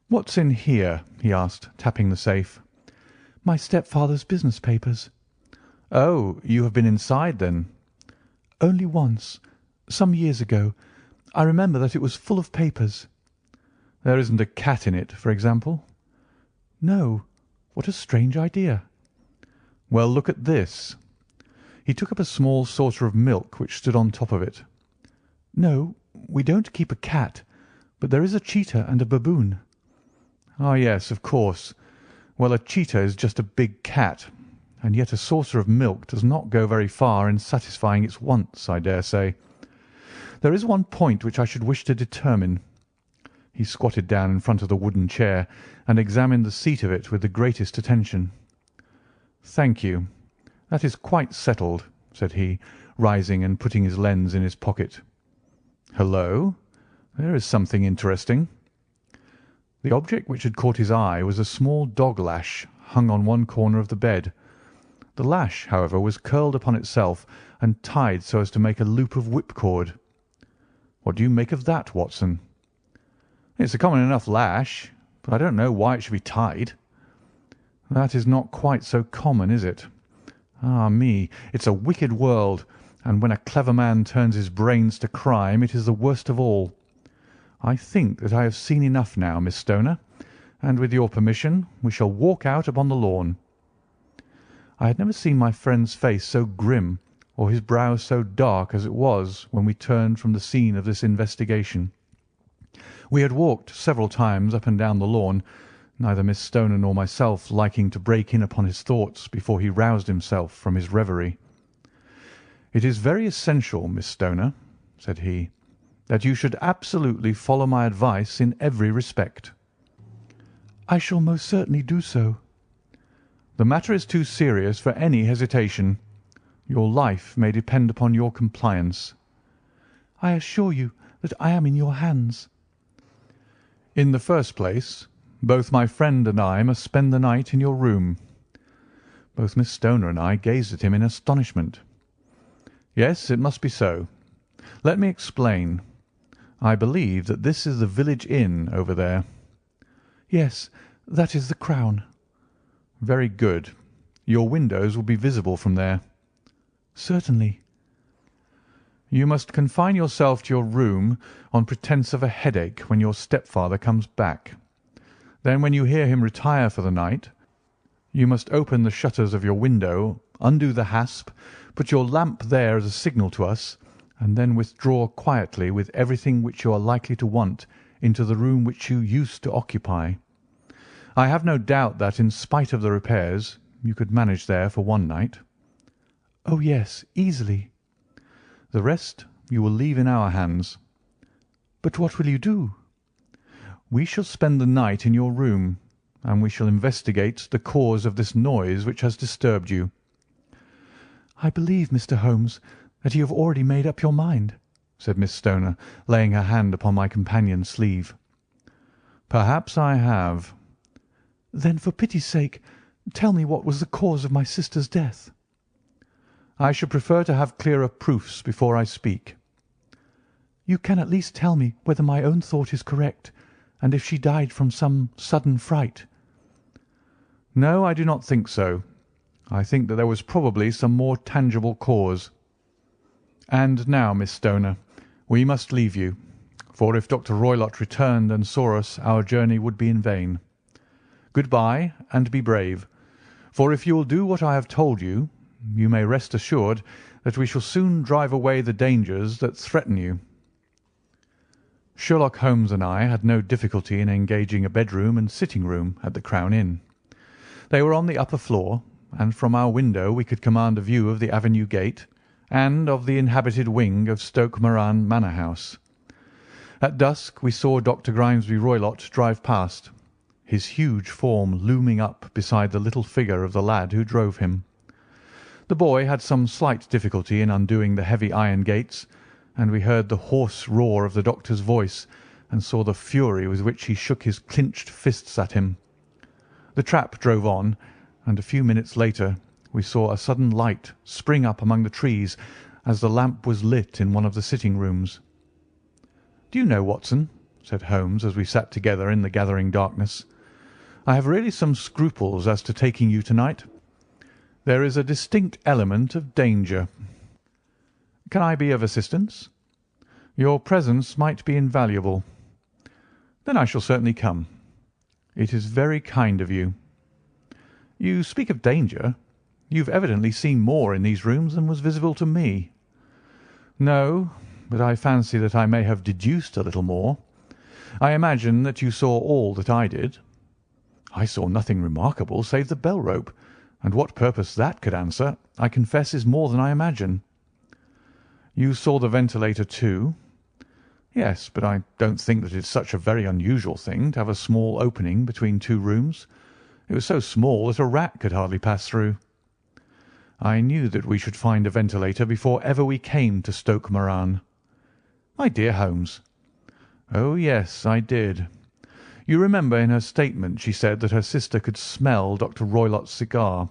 [SPEAKER 1] "What's in here?" he asked, tapping the safe.
[SPEAKER 2] "My stepfather's business papers."
[SPEAKER 1] "Oh, you have been inside, then?"
[SPEAKER 2] "Only once, some years ago. I remember that it was full of papers."
[SPEAKER 1] "There isn't a cat in it, for example?"
[SPEAKER 2] "No. What a strange idea."
[SPEAKER 1] "Well, look at this." He took up a small saucer of milk which stood on top of it.
[SPEAKER 2] "No, we don't keep a cat, but there is a cheetah and a baboon."
[SPEAKER 1] "Ah, yes, of course. Well, a cheetah is just a big cat, and yet a saucer of milk does not go very far in satisfying its wants, I dare say. There is one point which I should wish to determine." He squatted down in front of the wooden chair and examined the seat of it with the greatest attention. "Thank you. That is quite settled," said he, rising and putting his lens in his pocket. "Hullo! There is something interesting." The object which had caught his eye was a small dog lash hung on one corner of the bed. The lash, however, was curled upon itself and tied so as to make a loop of whipcord. "What do you make of that, Watson?" "It's a common enough lash, but I don't know why it should be tied." "That is not quite so common, is it? Ah me, it's a wicked world, and when a clever man turns his brains to crime it is the worst of all. I think that I have seen enough now, Miss Stoner, and with your permission we shall walk out upon the lawn." I had never seen my friend's face so grim or his brow so dark as it was when we turned from the scene of this investigation. We had walked several times up and down the lawn, neither Miss Stoner nor myself liking to break in upon his thoughts before he roused himself from his reverie. "It is very essential, Miss Stoner," said he, "that you should absolutely follow my advice in every respect."
[SPEAKER 2] "I shall most certainly do so."
[SPEAKER 1] "The matter is too serious for any hesitation. Your life may depend upon your compliance."
[SPEAKER 2] "I assure you that I am in your hands."
[SPEAKER 1] "In the first place, both my friend and I must spend the night in your room." Both Miss Stoner and I gazed at him in astonishment. "Yes, it must be so. Let me explain. I believe that this is the village inn over there."
[SPEAKER 2] "Yes, that is the Crown."
[SPEAKER 1] "Very good. Your windows will be visible from there."
[SPEAKER 2] "Certainly."
[SPEAKER 1] "You must confine yourself to your room on pretence of a headache when your stepfather comes back. Then, when you hear him retire for the night, you must open the shutters of your window, undo the hasp, put your lamp there as a signal to us, and then withdraw quietly with everything which you are likely to want into the room which you used to occupy. I have no doubt that, in spite of the repairs, you could manage there for one night."
[SPEAKER 2] "Oh, yes, easily."
[SPEAKER 1] "The rest you will leave in our hands."
[SPEAKER 2] "But what will you do?"
[SPEAKER 1] "We shall spend the night in your room, and we shall investigate the cause of this noise which has disturbed you."
[SPEAKER 2] "I believe, Mr. Holmes, that you have already made up your mind,"
[SPEAKER 1] said Miss Stoner, laying her hand upon my companion's sleeve. "Perhaps I have."
[SPEAKER 2] "Then, for pity's sake, tell me what was the cause of my sister's death."
[SPEAKER 1] "I should prefer to have clearer proofs before I speak."
[SPEAKER 2] "You can at least tell me whether my own thought is correct, and if she died from some sudden fright."
[SPEAKER 1] "No, I do not think so. I think that there was probably some more tangible cause. And now, Miss Stoner, we must leave you, for if Dr. Roylott returned and saw us, our journey would be in vain. Good-bye, and be brave, for if you will do what I have told you, you may rest assured that we shall soon drive away the dangers that threaten you." Sherlock Holmes and I had no difficulty in engaging a bedroom and sitting-room at the Crown Inn. They were on the upper floor, and from our window we could command a view of the avenue gate and of the inhabited wing of Stoke Moran Manor House. At dusk we saw Dr. Grimesby Roylott drive past, his huge form looming up beside the little figure of the lad who drove him. The boy had some slight difficulty in undoing the heavy iron gates, and we heard the hoarse roar of the doctor's voice and saw the fury with which he shook his clinched fists at him. The trap drove on, and a few minutes later we saw a sudden light spring up among the trees as the lamp was lit in one of the sitting rooms. "Do you know, Watson," said Holmes as we sat together in the gathering darkness, "I have really some scruples as to taking you to-night. There is a distinct element of danger. Can I be of assistance? Your presence might be invaluable. Then I shall certainly come. It is very kind of you. You speak of danger. You've evidently seen more in these rooms than was visible to me." "No, but I fancy that I may have deduced a little more. I imagine that you saw all that I did." "I saw nothing remarkable save the bell rope, and what purpose that could answer, I confess, is more than I imagine." "You saw the ventilator too?" "Yes, but I don't think that it's such a very unusual thing to have a small opening between two rooms. It was so small that a rat could hardly pass through." "I knew that we should find a ventilator before ever we came to Stoke Moran." "My dear Holmes." "Oh, yes, I did. You remember in her statement she said that her sister could smell Dr. Roylott's cigar.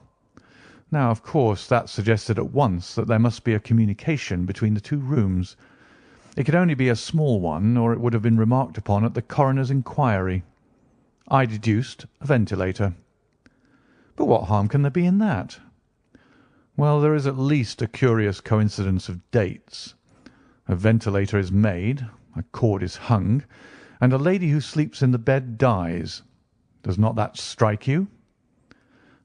[SPEAKER 1] Now, of course, that suggested at once that there must be a communication between the two rooms. It could only be a small one, or it would have been remarked upon at the coroner's inquiry. I deduced a ventilator." "But what harm can there be in that?" "Well, there is at least a curious coincidence of dates. A ventilator is made, a cord is hung, and a lady who sleeps in the bed dies. Does not that strike you?"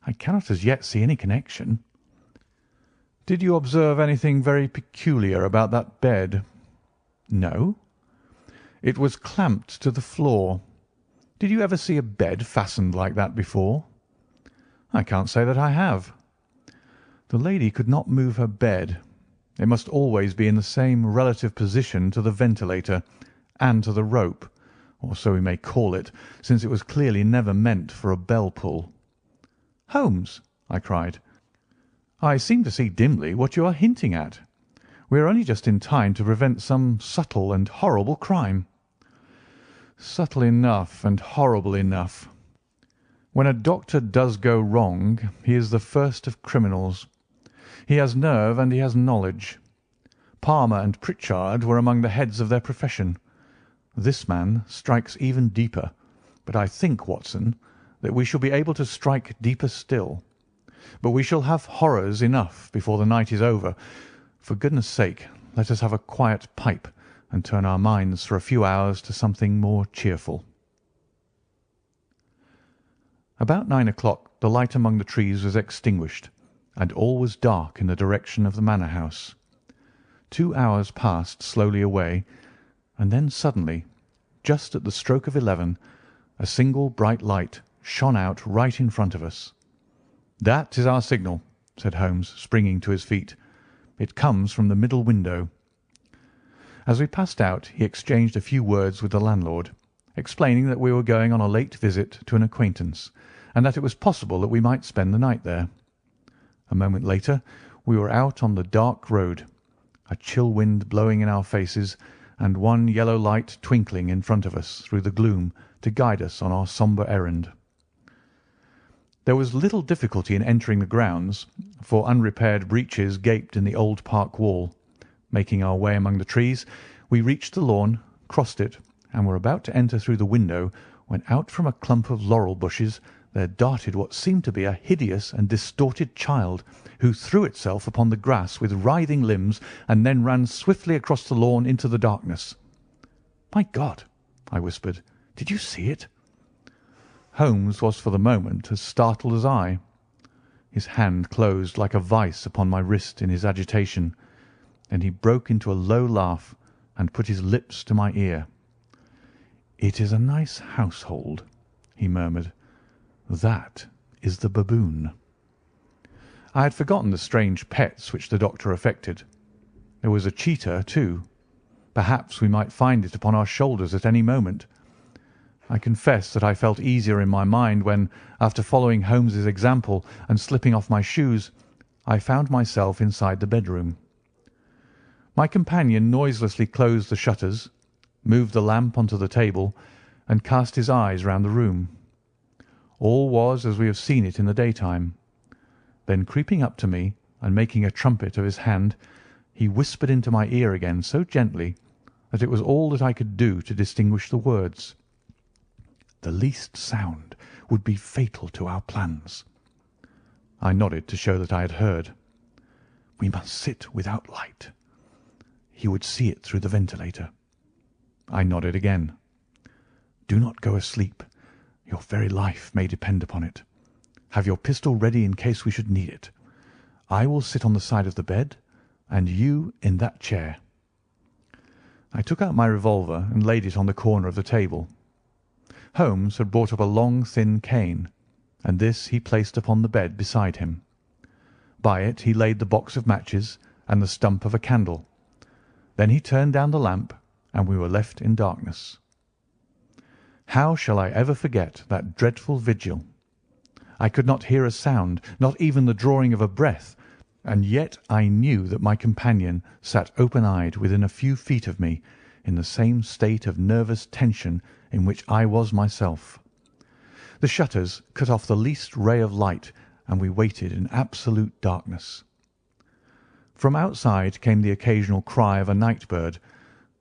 [SPEAKER 1] "I cannot as yet see any connection." "Did you observe anything very peculiar about that bed?" "No." "It was clamped to the floor. Did you ever see a bed fastened like that before?" "I can't say that I have." "The lady could not move her bed. It must always be in the same relative position to the ventilator and to the rope, or so we may call it, since it was clearly never meant for a bell pull." "Holmes," I cried, "I seem to see dimly what you are hinting at. We are only just in time to prevent some subtle and horrible crime." "Subtle enough and horrible enough. When a doctor does go wrong, he is the first of criminals. He has nerve and he has knowledge. Palmer and Pritchard were among the heads of their profession. This man strikes even deeper, but I think, Watson, that we shall be able to strike deeper still. But we shall have horrors enough before the night is over. For goodness' sake, let us have a quiet pipe and turn our minds for a few hours to something more cheerful." About 9 o'clock the light among the trees was extinguished, and all was dark in the direction of the manor house. 2 hours passed slowly away, and then suddenly, just at the stroke of 11, a single bright light shone out right in front of us. "That is our signal," said Holmes, springing to his feet. "It comes from the middle window." As we passed out he exchanged a few words with the landlord, explaining that we were going on a late visit to an acquaintance, and that it was possible that we might spend the night there. A moment later we were out on the dark road, a chill wind blowing in our faces, and one yellow light twinkling in front of us through the gloom to guide us on our sombre errand. There was little difficulty in entering the grounds, for unrepaired breaches gaped in the old park wall. Making our way among the trees, we reached the lawn, crossed it, and were about to enter through the window when out from a clump of laurel bushes there darted what seemed to be a hideous and distorted child, who threw itself upon the grass with writhing limbs and then ran swiftly across the lawn into the darkness. "My God!" I whispered. "Did you see it?" Holmes was for the moment as startled as I. His hand closed like a vice upon my wrist in his agitation. Then he broke into a low laugh and put his lips to my ear. "It is a nice household," he murmured. "That is the baboon." I had forgotten the strange pets which the doctor affected. There was a cheetah, too. Perhaps we might find it upon our shoulders at any moment. I confess that I felt easier in my mind when, after following Holmes's example and slipping off my shoes, I found myself inside the bedroom. My companion noiselessly closed the shutters, moved the lamp onto the table, and cast his eyes round the room. All was as we have seen it in the daytime. Then, creeping up to me and making a trumpet of his hand, he whispered into my ear again so gently that it was all that I could do to distinguish the words. "The least sound would be fatal to our plans." I nodded to show that I had heard. "We must sit without light. He would see it through the ventilator." I nodded again. "Do not go asleep. Your very life may depend upon it. Have your pistol ready in case we should need it. I will sit on the side of the bed, and you in that chair." I took out my revolver and laid it on the corner of the table. Holmes had brought up a long, thin cane, and this he placed upon the bed beside him. By it he laid the box of matches and the stump of a candle. Then he turned down the lamp, and we were left in darkness. How shall I ever forget that dreadful vigil? I could not hear a sound, not even the drawing of a breath, and yet I knew that my companion sat open-eyed within a few feet of me, in the same state of nervous tension in which I was myself. The shutters cut off the least ray of light, and we waited in absolute darkness. From outside came the occasional cry of a night bird,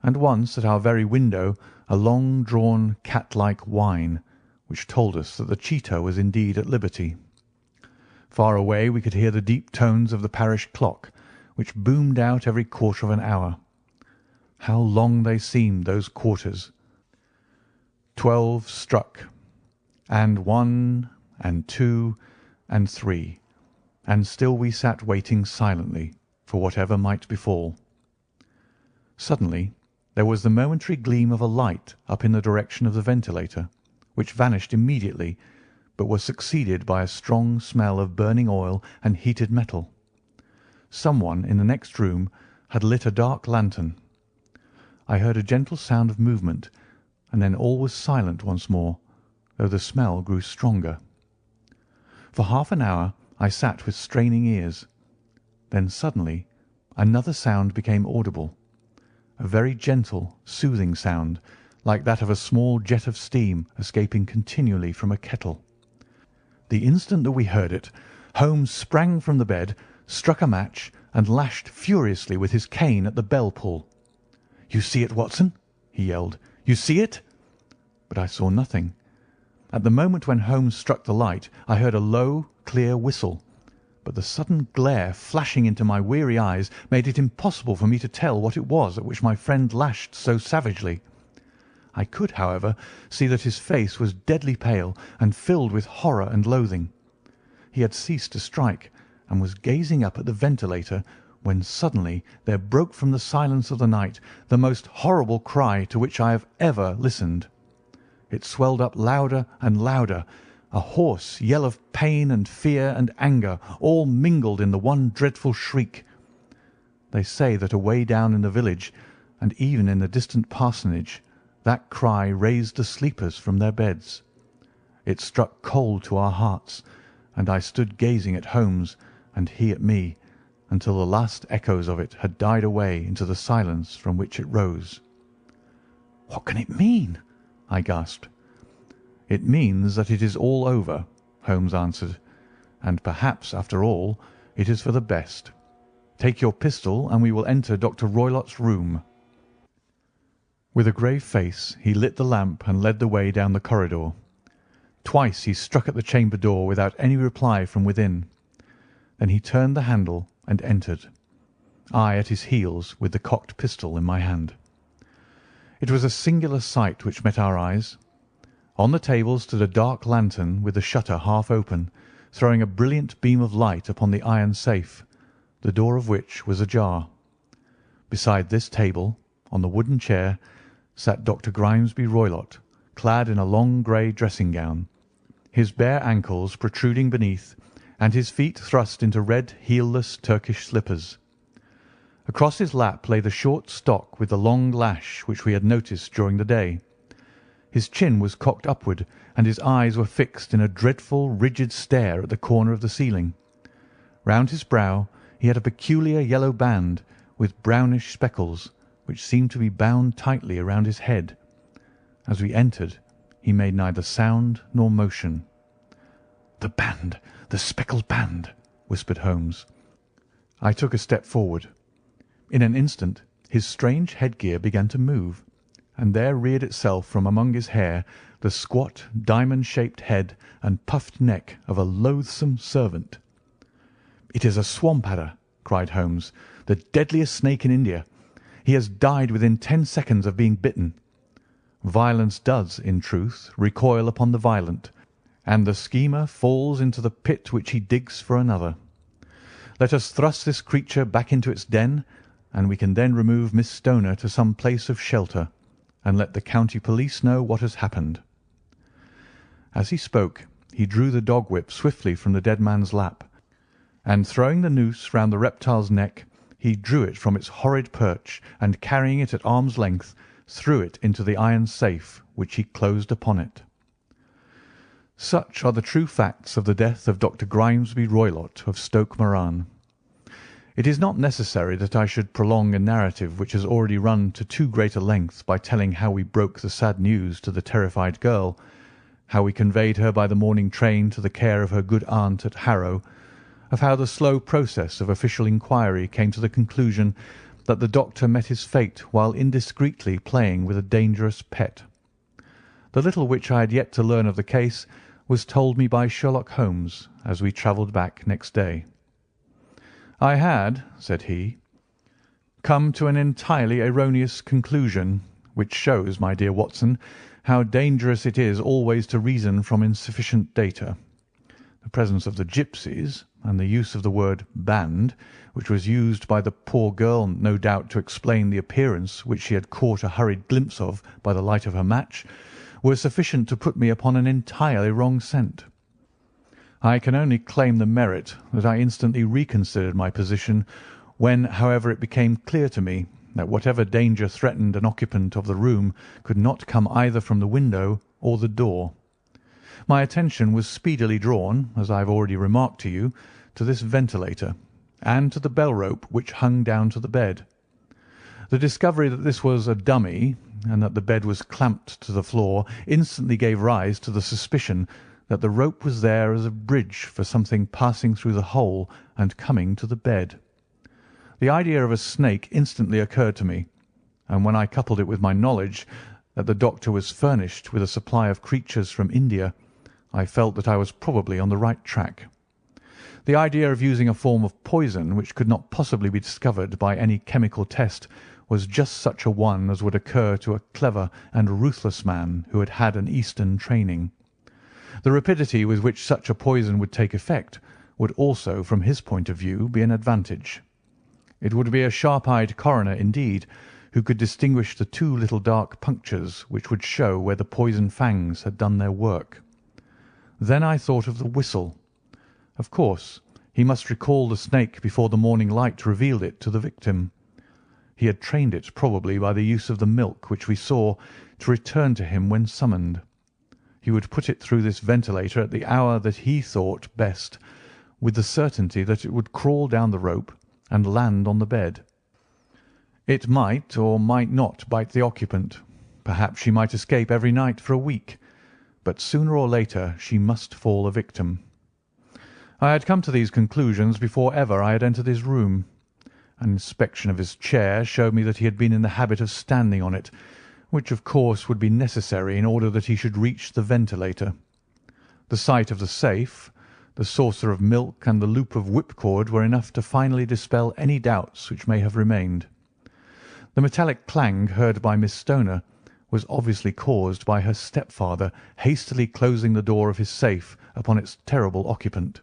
[SPEAKER 1] and once at our very window a long-drawn cat-like whine, which told us that the cheetah was indeed at liberty. Far away we could hear the deep tones of the parish clock, which boomed out every quarter of an hour. How long they seemed, those quarters! 12 struck, and 1, and 2, and 3, and still we sat waiting silently for whatever might befall. Suddenly there was the momentary gleam of a light up in the direction of the ventilator, which vanished immediately, but was succeeded by a strong smell of burning oil and heated metal. Someone in the next room had lit a dark lantern. I heard a gentle sound of movement, and then all was silent once more, though the smell grew stronger. For half an hour I sat with straining ears. Then suddenly another sound became audible, a very gentle, soothing sound, like that of a small jet of steam escaping continually from a kettle. The instant that we heard it, Holmes sprang from the bed, struck a match, and lashed furiously with his cane at the bell-pull. "You see it, Watson?" he yelled. "You see it?" But I saw nothing. At the moment when Holmes struck the light, I heard a low, clear whistle, but the sudden glare flashing into my weary eyes made it impossible for me to tell what it was at which my friend lashed so savagely. I could, however, see that his face was deadly pale and filled with horror and loathing. He had ceased to strike, and was gazing up at the ventilator, when suddenly there broke from the silence of the night the most horrible cry to which I have ever listened. It swelled up louder and louder, a hoarse yell of pain and fear and anger, all mingled in the one dreadful shriek. They say that away down in the village, and even in the distant parsonage, that cry raised the sleepers from their beds. It struck cold to our hearts, and I stood gazing at Holmes and he at me, until the last echoes of it had died away into the silence from which it rose. "What can it mean?" I gasped. "It means that it is all over," Holmes answered, "and perhaps, after all, it is for the best. Take your pistol, and we will enter Dr. Roylott's room." With a grave face he lit the lamp and led the way down the corridor. Twice he struck at the chamber door without any reply from within. Then he turned the handle and entered, I at his heels with the cocked pistol in my hand. It was a singular sight which met our eyes. On the table stood a dark lantern with the shutter half open, throwing a brilliant beam of light upon the iron safe, the door of which was ajar. Beside this table, on the wooden chair, sat Dr. Grimesby Roylott, clad in a long grey dressing-gown, his bare ankles protruding beneath, and his feet thrust into red heelless Turkish slippers. Across his lap lay the short stock with the long lash which we had noticed during the day. His chin was cocked upward, and his eyes were fixed in a dreadful, rigid stare at the corner of the ceiling. Round his brow he had a peculiar yellow band with brownish speckles, which seemed to be bound tightly around his head. As we entered, he made neither sound nor motion. "The band, the speckled band," whispered Holmes. I took a step forward. In an instant his strange headgear began to move, and there reared itself from among his hair the squat, diamond-shaped head and puffed neck of a loathsome servant. "It is a swamp adder," cried Holmes, "the deadliest snake in India. He has died within 10 seconds of being bitten. Violence does, in truth, recoil upon the violent, and the schemer falls into the pit which he digs for another. Let us thrust this creature back into its den, and we can then remove Miss Stoner to some place of shelter, and let the county police know what has happened." As he spoke, he drew the dog whip swiftly from the dead man's lap, and throwing the noose round the reptile's neck, he drew it from its horrid perch, and carrying it at arm's length, threw it into the iron safe, which he closed upon it. Such are the true facts of the death of Dr. Grimesby Roylott of Stoke Moran. It is not necessary that I should prolong a narrative which has already run to too great a length by telling how we broke the sad news to the terrified girl, how we conveyed her by the morning train to the care of her good aunt at Harrow, of how the slow process of official inquiry came to the conclusion that the doctor met his fate while indiscreetly playing with a dangerous pet. The little which I had yet to learn of the case was told me by Sherlock Holmes as we travelled back next day. "I had," said he, "come to an entirely erroneous conclusion, which shows, my dear Watson, how dangerous it is always to reason from insufficient data. The presence of the gipsies, and the use of the word band, which was used by the poor girl no doubt to explain the appearance which she had caught a hurried glimpse of by the light of her match, were sufficient to put me upon an entirely wrong scent. I can only claim the merit that I instantly reconsidered my position when, however, it became clear to me that whatever danger threatened an occupant of the room could not come either from the window or the door. My attention was speedily drawn, as I have already remarked to you, to this ventilator, and to the bell rope which hung down to the bed. The discovery that this was a dummy, and that the bed was clamped to the floor, instantly gave rise to the suspicion that the rope was there as a bridge for something passing through the hole and coming to the bed. The idea of a snake instantly occurred to me, and when I coupled it with my knowledge that the doctor was furnished with a supply of creatures from India, I felt that I was probably on the right track. The idea of using a form of poison which could not possibly be discovered by any chemical test was just such a one as would occur to a clever and ruthless man who had had an Eastern training. The rapidity with which such a poison would take effect would also, from his point of view, be an advantage. It would be a sharp-eyed coroner, indeed, who could distinguish the two little dark punctures which would show where the poison fangs had done their work. Then I thought of the whistle. Of course, he must recall the snake before the morning light revealed it to the victim. He had trained it, probably by the use of the milk which we saw, to return to him when summoned. He would put it through this ventilator at the hour that he thought best, with the certainty that it would crawl down the rope and land on the bed. It might or might not bite the occupant. Perhaps she might escape every night for a week, but sooner or later she must fall a victim. I had come to these conclusions before ever I had entered his room. An inspection of his chair showed me that he had been in the habit of standing on it, which of course would be necessary in order that he should reach the ventilator. The sight of the safe, the saucer of milk, and the loop of whipcord were enough to finally dispel any doubts which may have remained. The metallic clang heard by Miss Stoner was obviously caused by her stepfather hastily closing the door of his safe upon its terrible occupant.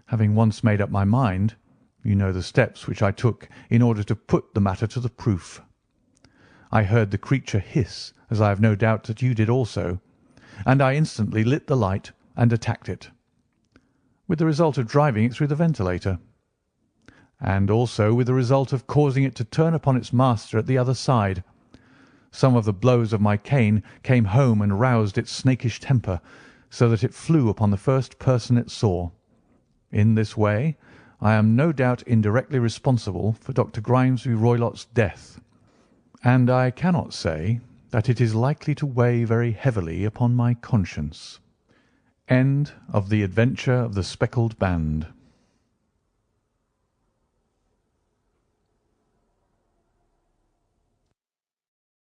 [SPEAKER 1] Having once made up my mind, you know the steps which I took in order to put the matter to the proof. I heard the creature hiss, as I have no doubt that you did also, and I instantly lit the light and attacked it, with the result of driving it through the ventilator. and also with the result of causing it to turn upon its master at the other side. Some of the blows of my cane came home and roused its snakish temper, so that it flew upon the first person it saw. In this way I am no doubt indirectly responsible for Dr. Grimesby Roylott's death, and I cannot say that it is likely to weigh very heavily upon my conscience. End of The Adventure of the Speckled Band.